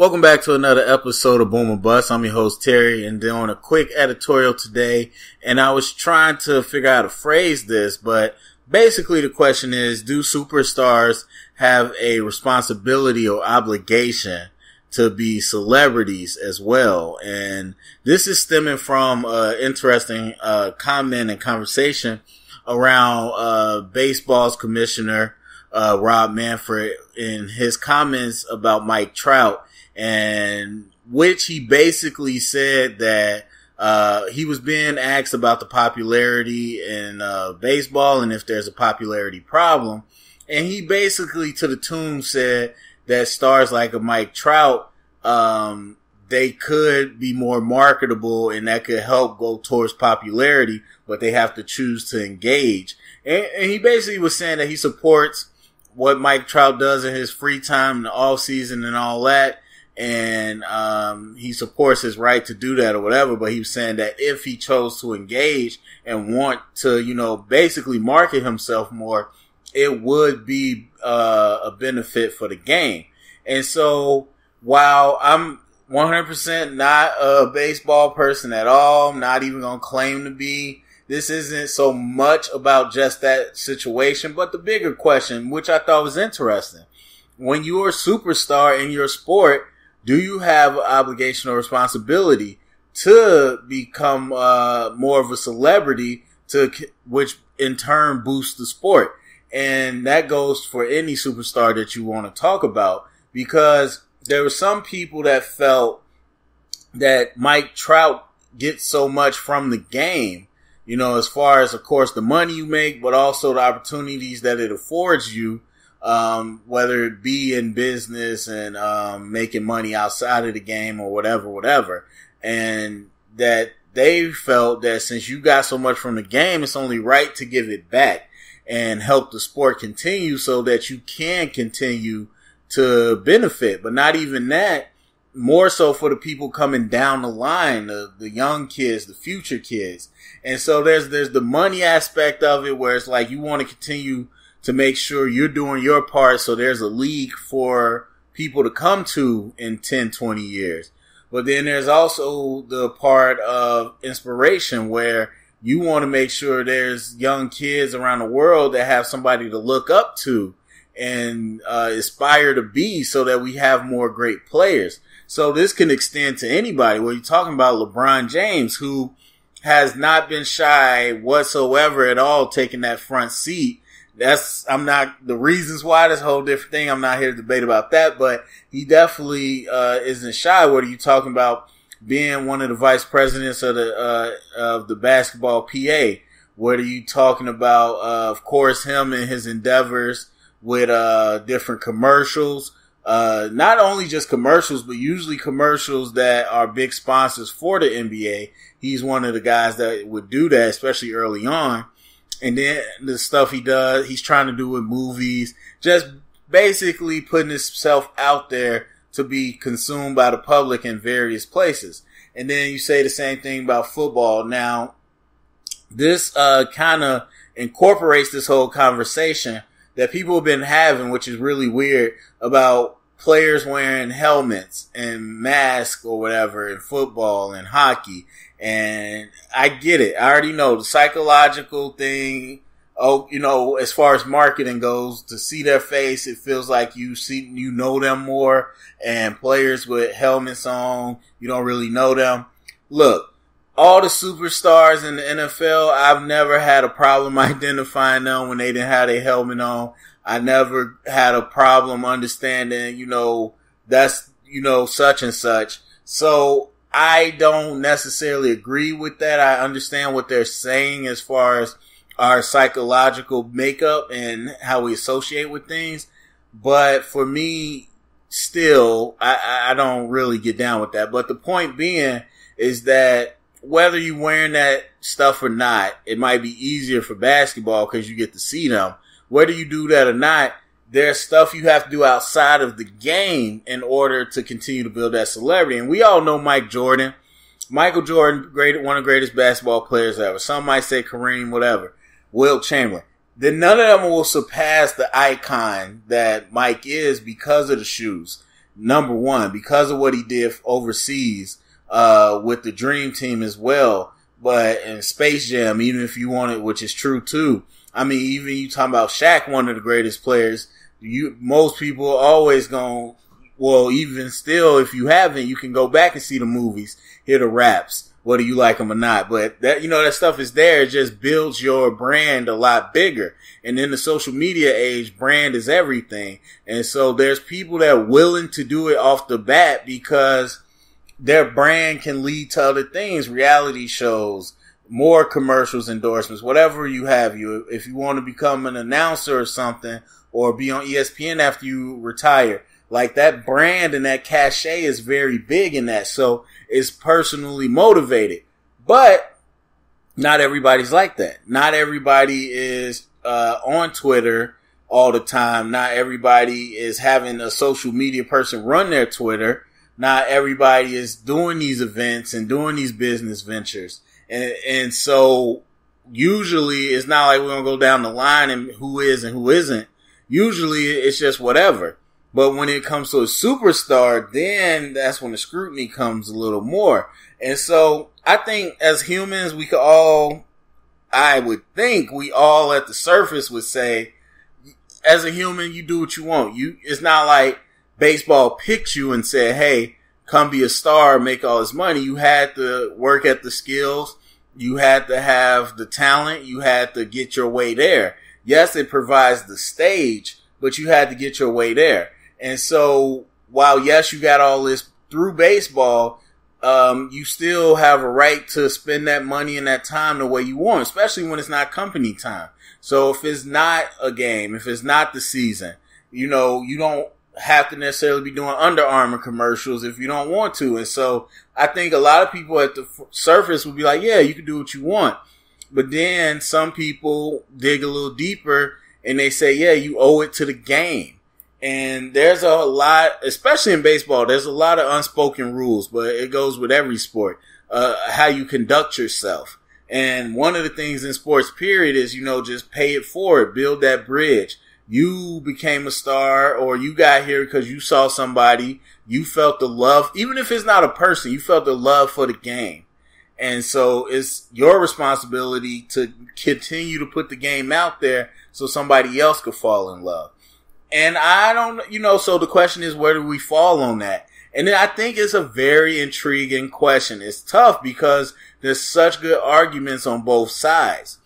Welcome back to another episode of Boom or Bust. I'm your host Terry, and doing a quick editorial today. And I was trying to figure out how to phrase this, but basically the question is, do superstars have a responsibility or obligation to be celebrities as well? And this is stemming from an interesting comment and conversation around baseball's commissioner Rob Manfred in his comments about Mike Trout, and which he basically said that he was being asked about the popularity in baseball and if there's a popularity problem. And he basically to the tune said that stars like a Mike Trout, they could be more marketable and that could help go towards popularity, but they have to choose to engage. And he basically was saying that he supports what Mike Trout does in his free time in the off season and all that. And he supports his right to do that or whatever, but he was saying that if he chose to engage and want to, basically market himself more, it would be a benefit for the game. And so while I'm 100% not a baseball person at all, I'm not even going to claim to be, this isn't so much about just that situation, but the bigger question, which I thought was interesting. When you're a superstar in your sport, do you have an obligation or responsibility to become more of a celebrity, which in turn boosts the sport? And that goes for any superstar that you want to talk about, because there were some people that felt that Mike Trout gets so much from the game, as far as, of course, the money you make, but also the opportunities that it affords you. Whether it be in business and making money outside of the game or whatever. And that they felt that since you got so much from the game, it's only right to give it back and help the sport continue so that you can continue to benefit. But not even that, more so for the people coming down the line, the young kids, the future kids. And so there's the money aspect of it where it's like you want to continue to make sure you're doing your part so there's a league for people to come to in 10, 20 years. But then there's also the part of inspiration where you want to make sure there's young kids around the world that have somebody to look up to and aspire to be, so that we have more great players. So this can extend to anybody. Where you're talking about LeBron James, who has not been shy whatsoever at all taking that front seat. I'm not the reasons why, that's a whole different thing. I'm not here to debate about that, but he definitely isn't shy. What are you talking about? Being one of the vice presidents of the basketball PA. What are you talking about? Of course, him and his endeavors with different commercials. Not only just commercials, but usually commercials that are big sponsors for the NBA. He's one of the guys that would do that, especially early on. And then the stuff he does, he's trying to do with movies, just basically putting himself out there to be consumed by the public in various places. And then you say the same thing about football. Now, this kind of incorporates this whole conversation that people have been having, which is really weird, about players wearing helmets and masks or whatever in football and hockey. And I get it. I already know the psychological thing. Oh, as far as marketing goes, to see their face, it feels like you know them more. And players with helmets on, you don't really know them. Look, all the superstars in the NFL, I've never had a problem identifying them when they didn't have their helmet on. I never had a problem understanding, that's, such and such. So I don't necessarily agree with that. I understand what they're saying as far as our psychological makeup and how we associate with things. But for me, still, I don't really get down with that. But the point being is that whether you're wearing that stuff or not, it might be easier for basketball because you get to see them. Whether you do that or not, there's stuff you have to do outside of the game in order to continue to build that celebrity. And we all know Michael Jordan, one of the greatest basketball players ever. Some might say Kareem, whatever. Wilt Chamberlain. Then none of them will surpass the icon that Mike is because of the shoes. number one, because of what he did overseas, with the Dream Team as well. But in Space Jam, even if you want it, which is true too. I mean, even you talking about Shaq, one of the greatest players, most people always gonna, well, even still, if you haven't, you can go back and see the movies, hear the raps, whether you like them or not. But that, that stuff is there. It just builds your brand a lot bigger. And in the social media age, brand is everything. And so there's people that are willing to do it off the bat because their brand can lead to other things, reality shows, more commercials, endorsements, whatever you have. If you want to become an announcer or something, or be on ESPN after you retire, like that brand and that cachet is very big in that. So it's personally motivated. But not everybody's like that. Not everybody is on Twitter all the time. Not everybody is having a social media person run their Twitter. Not everybody is doing these events and doing these business ventures. And so usually it's not like we're going to go down the line and who is and who isn't. Usually it's just whatever. But when it comes to a superstar, then that's when the scrutiny comes a little more. And so I think as humans, I would think we all at the surface would say, as a human, you do what you want. It's not like baseball picked you and said, hey, come be a star, make all this money. You had to work at the skills. You had to have the talent. You had to get your way there. Yes, it provides the stage, but you had to get your way there. And so while, yes, you got all this through baseball, you still have a right to spend that money and that time the way you want, especially when it's not company time. So if it's not a game, if it's not the season, you don't have to necessarily be doing Under Armour commercials if you don't want to. And so I think a lot of people at the surface would be like, yeah, you can do what you want. But then some people dig a little deeper and they say, yeah, you owe it to the game. And there's a lot, especially in baseball, there's a lot of unspoken rules, but it goes with every sport, how you conduct yourself. And one of the things in sports, period, is, just pay it forward, build that bridge. You became a star, or you got here because you saw somebody, you felt the love, even if it's not a person, you felt the love for the game. And so it's your responsibility to continue to put the game out there so somebody else could fall in love. And I don't, so the question is, where do we fall on that? And then I think it's a very intriguing question. It's tough because there's such good arguments on both sides,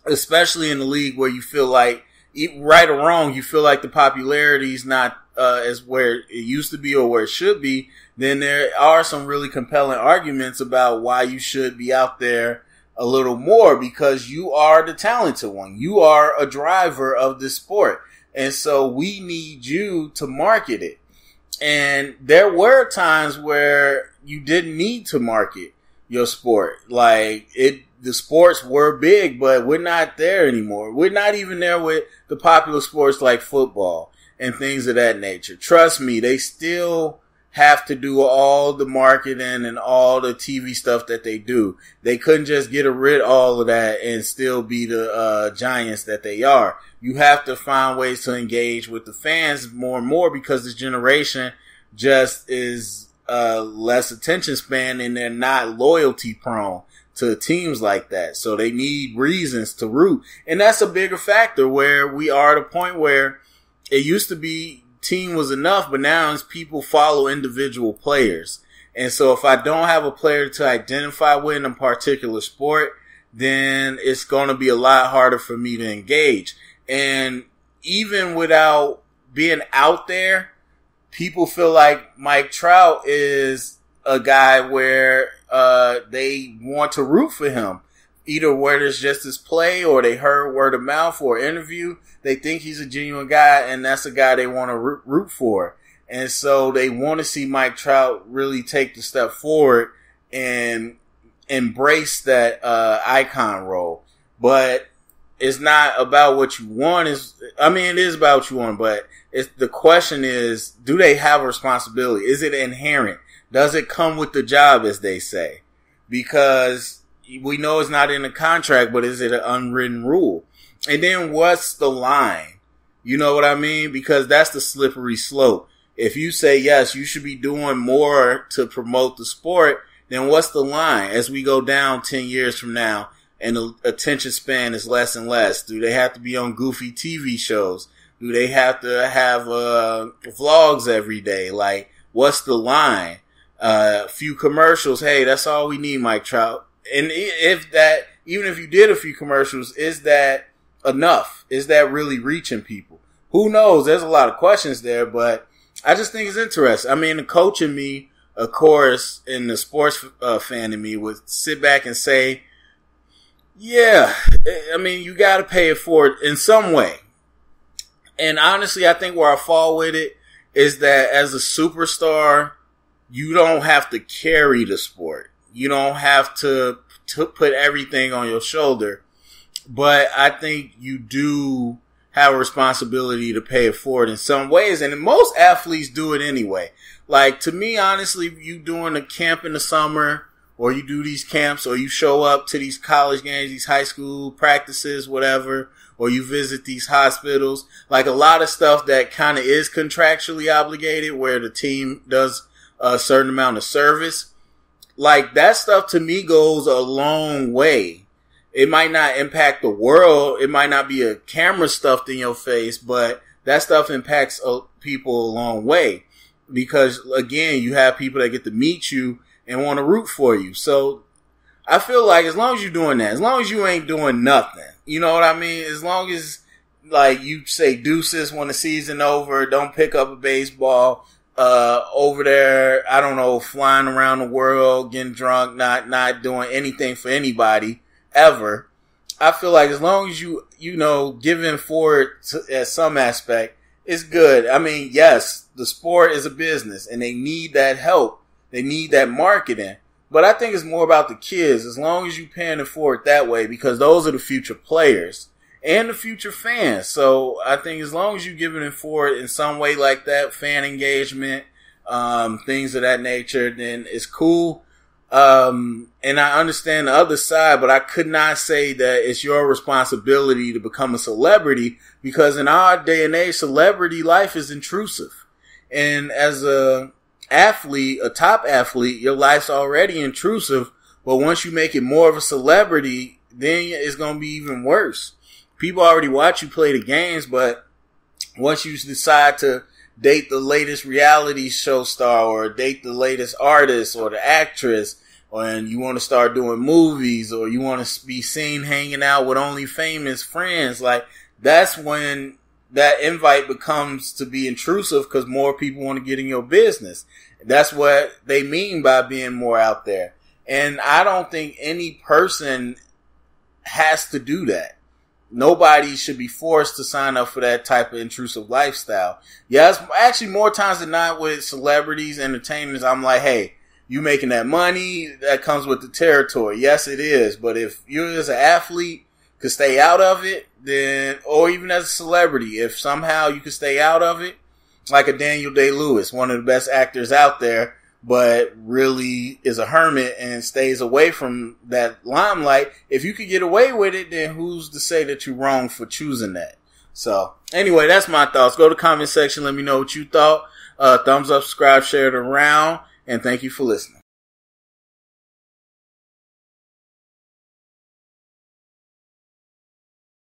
especially in the league where you feel like, right or wrong, you feel like the popularity is not as where it used to be or where it should be. Then there are some really compelling arguments about why you should be out there a little more, because you are the talented one. You are a driver of this sport. And so we need you to market it. And there were times where you didn't need to market your sport. The sports were big, but we're not there anymore. We're not even there with the popular sports like football and things of that nature. Trust me, they still have to do all the marketing and all the TV stuff that they do. They couldn't just get rid of all of that and still be the giants that they are. You have to find ways to engage with the fans more and more, because this generation just is less attention span and they're not loyalty prone to teams like that. So they need reasons to root. And that's a bigger factor, where we are at a point where it used to be team was enough, but now it's people follow individual players. And so if I don't have a player to identify with in a particular sport, then it's going to be a lot harder for me to engage. And even without being out there, people feel like Mike Trout is a guy where they want to root for him. Either whether it's just his play or they heard word of mouth or interview, they think he's a genuine guy, and that's a guy they want to root for. And so they want to see Mike Trout really take the step forward and embrace that icon role. But it's not about what you want. It is about what you want, but the question is, do they have a responsibility? Is it inherent? Does it come with the job, as they say? Because we know it's not in the contract, but is it an unwritten rule? And then what's the line? You know what I mean? Because that's the slippery slope. if you say, yes, you should be doing more to promote the sport, then what's the line as we go down 10 years from now and the attention span is less and less? Do they have to be on goofy TV shows? Do they have to have vlogs every day? Like, what's the line? A few commercials. Hey, that's all we need, Mike Trout. And even if you did a few commercials, is that enough? Is that really reaching people? Who knows? There's a lot of questions there, but I just think it's interesting. I mean, the coach in me, of course, and the sports fan in me would sit back and say, yeah, I mean, you got to pay it forward in some way. And honestly, I think where I fall with it is that as a superstar, you don't have to carry the sport. You don't have to put everything on your shoulder. But I think you do have a responsibility to pay it forward in some ways. And most athletes do it anyway. Like, to me, honestly, you doing a camp in the summer, or you do these camps, or you show up to these college games, these high school practices, whatever, or you visit these hospitals, like a lot of stuff that kind of is contractually obligated where the team does a certain amount of service. Like, that stuff to me goes a long way. It might not impact the world. It might not be a camera stuffed in your face, but that stuff impacts people a long way. Because, again, you have people that get to meet you and want to root for you. So I feel like as long as you're doing that, as long as you ain't doing nothing, you know what I mean? As long as, like, you say deuces when the season over, don't pick up a baseball, over there, I don't know, flying around the world, getting drunk, not doing anything for anybody ever. I feel like as long as you giving forward at some aspect, it's good. I mean, yes, the sport is a business and they need that help. They need that marketing. But I think it's more about the kids, as long as you're paying it forward that way, because those are the future players and the future fans. So I think as long as you're giving it forward in some way like that, fan engagement, things of that nature, then it's cool. And I understand the other side, but I could not say that it's your responsibility to become a celebrity, because in our day and age, celebrity life is intrusive. And as a athlete, a top athlete, your life's already intrusive, but once you make it more of a celebrity, then it's going to be even worse. People already watch you play the games, but once you decide to date the latest reality show star or date the latest artist or the actress, and you want to start doing movies, or you want to be seen hanging out with only famous friends, like, that's when that invite becomes to be intrusive, because more people want to get in your business. That's what they mean by being more out there. And I don't think any person has to do that. Nobody should be forced to sign up for that type of intrusive lifestyle. Yes, actually more times than not with celebrities, entertainers, I'm like, hey, you making that money, that comes with the territory. Yes, it is. But if you as an athlete could stay out of it, then, or even as a celebrity, if somehow you could stay out of it, like a Daniel Day-Lewis, one of the best actors out there, but really is a hermit and stays away from that limelight. If you could get away with it, then who's to say that you're wrong for choosing that? So anyway, that's my thoughts. Go to the comment section. Let me know what you thought. Thumbs up, subscribe, share it around, and thank you for listening.